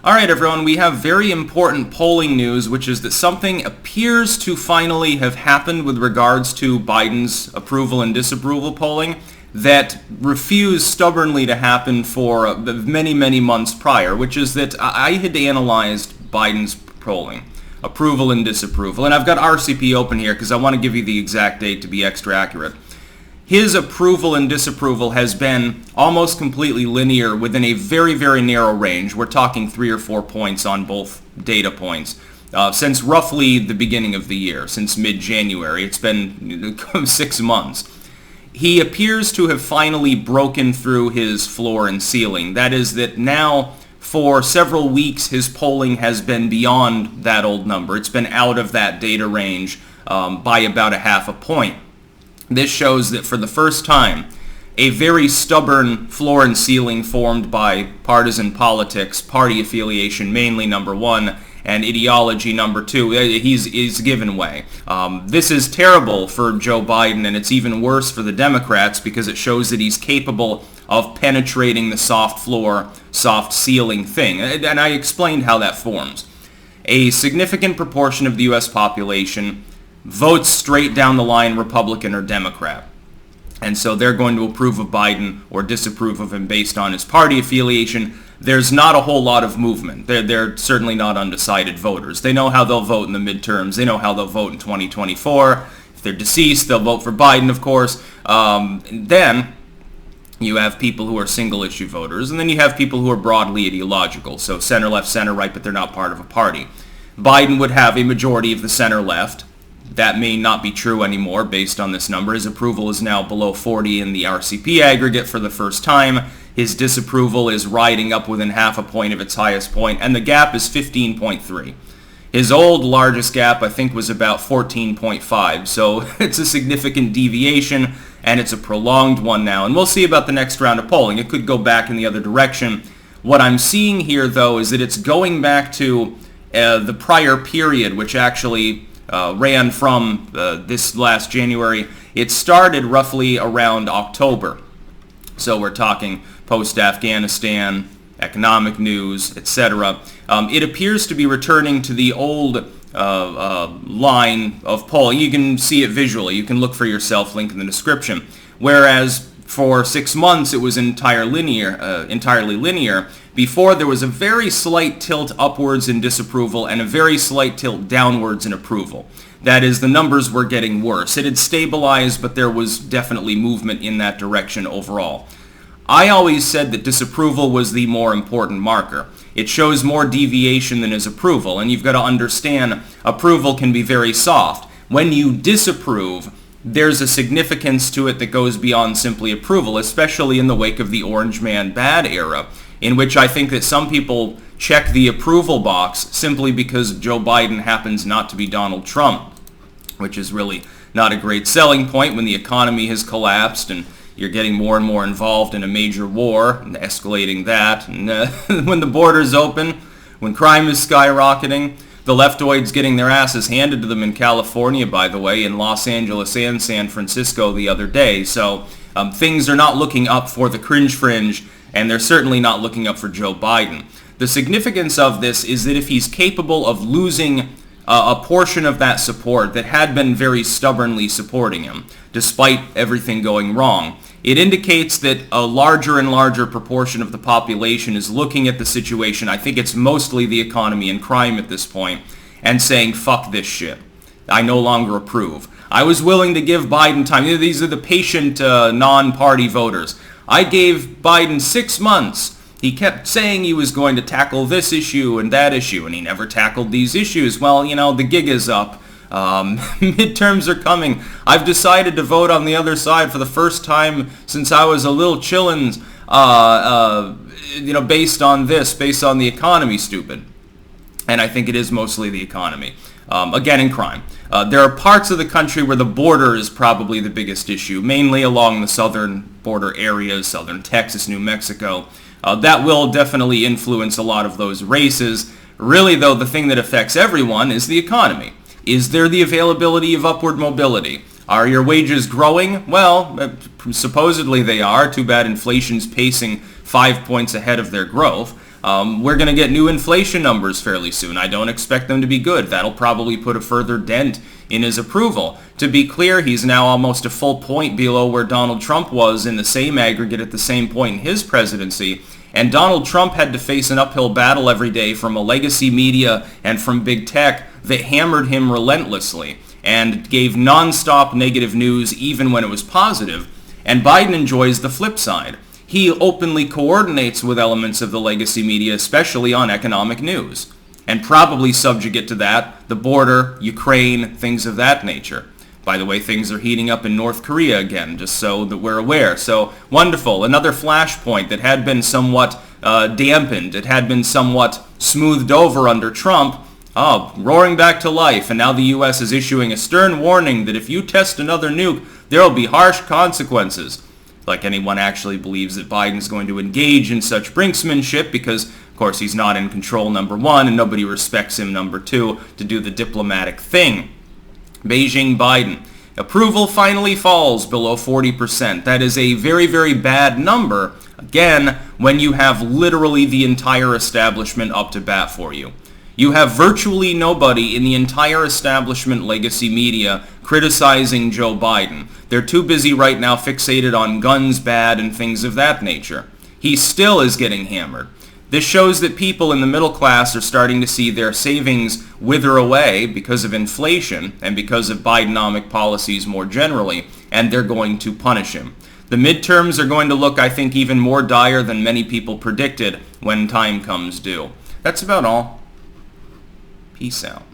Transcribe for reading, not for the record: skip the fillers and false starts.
All right, everyone, we have very important polling news, which is that something appears to finally have happened with regards to Biden's approval and disapproval polling that refused stubbornly to happen for many, many months prior, which is that I had analyzed Biden's polling, approval and disapproval, and I've got RCP open here because I want to give you the exact date to be extra accurate. His approval and disapproval has been almost completely linear within a very, very narrow range. We're talking 3 or 4 points on both data points. Since roughly the beginning of the year, since mid-January. It's been 6 months. He appears to have finally broken through his floor and ceiling. That is that now, for several weeks, his polling has been beyond that old number. It's been out of that data range by about a half a point. This shows that for the first time, a very stubborn floor and ceiling formed by partisan politics, party affiliation mainly number one, and ideology number two, he's given way. This is terrible for Joe Biden, and it's even worse for the Democrats because it shows that he's capable of penetrating the soft floor, soft ceiling thing. And I explained how that forms. A significant proportion of the U.S. population votes straight down the line Republican or Democrat. And so they're going to approve of Biden or disapprove of him based on his party affiliation. There's not a whole lot of movement. They're certainly not undecided voters. They know how they'll vote in the midterms. They know how they'll vote in 2024. If they're deceased, they'll vote for Biden, of course. Then you have people who are single-issue voters, and then you have people who are broadly ideological, so center, left, center, right, but they're not part of a party. Biden would have a majority of the center-left. That may not be true anymore based on this number. His approval is now below 40 in the RCP aggregate for the first time. His disapproval is riding up within half a point of its highest point, and the gap is 15.3. His old largest gap, I think, was about 14.5, so it's a significant deviation, and it's a prolonged one now. And we'll see about the next round of polling. It could go back in the other direction. What I'm seeing here, though, is that it's going back to the prior period, which actually ran from this last January. It started roughly around October. So we're talking post-Afghanistan, economic news, etc. It appears to be returning to the old line of polling. You can see it visually. You can look for yourself, link in the description. Whereas for 6 months it was entirely linear. Before, there was a very slight tilt upwards in disapproval and a very slight tilt downwards in approval. That is, the numbers were getting worse. It had stabilized, but there was definitely movement in that direction overall. I always said that disapproval was the more important marker. It shows more deviation than his approval, and you've got to understand approval can be very soft. When you disapprove, there's a significance to it that goes beyond simply approval, especially in the wake of the Orange Man bad era, in which I think that some people check the approval box simply because Joe Biden happens not to be Donald Trump, which is really not a great selling point when the economy has collapsed and you're getting more and more involved in a major war and escalating that, and when the border's open, when crime is skyrocketing. The leftoids getting their asses handed to them in California, by the way, in Los Angeles and San Francisco the other day. So things are not looking up for the cringe fringe, and they're certainly not looking up for Joe Biden. The significance of this is that if he's capable of losing a portion of that support that had been very stubbornly supporting him, despite everything going wrong, it indicates that a larger and larger proportion of the population is looking at the situation, I think it's mostly the economy and crime at this point, and saying, fuck this shit. I no longer approve. I was willing to give Biden time. These are the patient non-party voters. I gave Biden 6 months. He kept saying he was going to tackle this issue and that issue, and he never tackled these issues. Well, the gig is up. Midterms are coming. I've decided to vote on the other side for the first time since I was a little chillin', based on the economy, stupid. And I think it is mostly the economy. Again, in crime. There are parts of the country where the border is probably the biggest issue, mainly along the southern border areas, southern Texas, New Mexico. That will definitely influence a lot of those races. Really, though, the thing that affects everyone is the economy. Is there the availability of upward mobility? Are your wages growing? Well, supposedly they are. Too bad inflation's pacing 5 points ahead of their growth. We're going to get new inflation numbers fairly soon. I don't expect them to be good. That'll probably put a further dent in his approval. To be clear, he's now almost a full point below where Donald Trump was in the same aggregate at the same point in his presidency. And Donald Trump had to face an uphill battle every day from a legacy media and from big tech that hammered him relentlessly and gave nonstop negative news even when it was positive. And Biden enjoys the flip side. He openly coordinates with elements of the legacy media, especially on economic news. And probably subjugate to that, the border, Ukraine, things of that nature. By the way, things are heating up in North Korea again, just so that we're aware. So, wonderful. Another flashpoint that had been somewhat dampened. It had been somewhat smoothed over under Trump. Roaring back to life. And now the U.S. is issuing a stern warning that if you test another nuke, there will be harsh consequences. Like anyone actually believes that Biden's going to engage in such brinksmanship because, of course, he's not in control, number one, and nobody respects him, number two, to do the diplomatic thing. Beijing Biden. Approval finally falls below 40%. That is a very, very bad number, again, when you have literally the entire establishment up to bat for you. You have virtually nobody in the entire establishment legacy media criticizing Joe Biden. They're too busy right now fixated on guns bad and things of that nature. He still is getting hammered. This shows that people in the middle class are starting to see their savings wither away because of inflation and because of Bidenomic policies more generally, and they're going to punish him. The midterms are going to look, I think, even more dire than many people predicted when time comes due. That's about all. Peace out.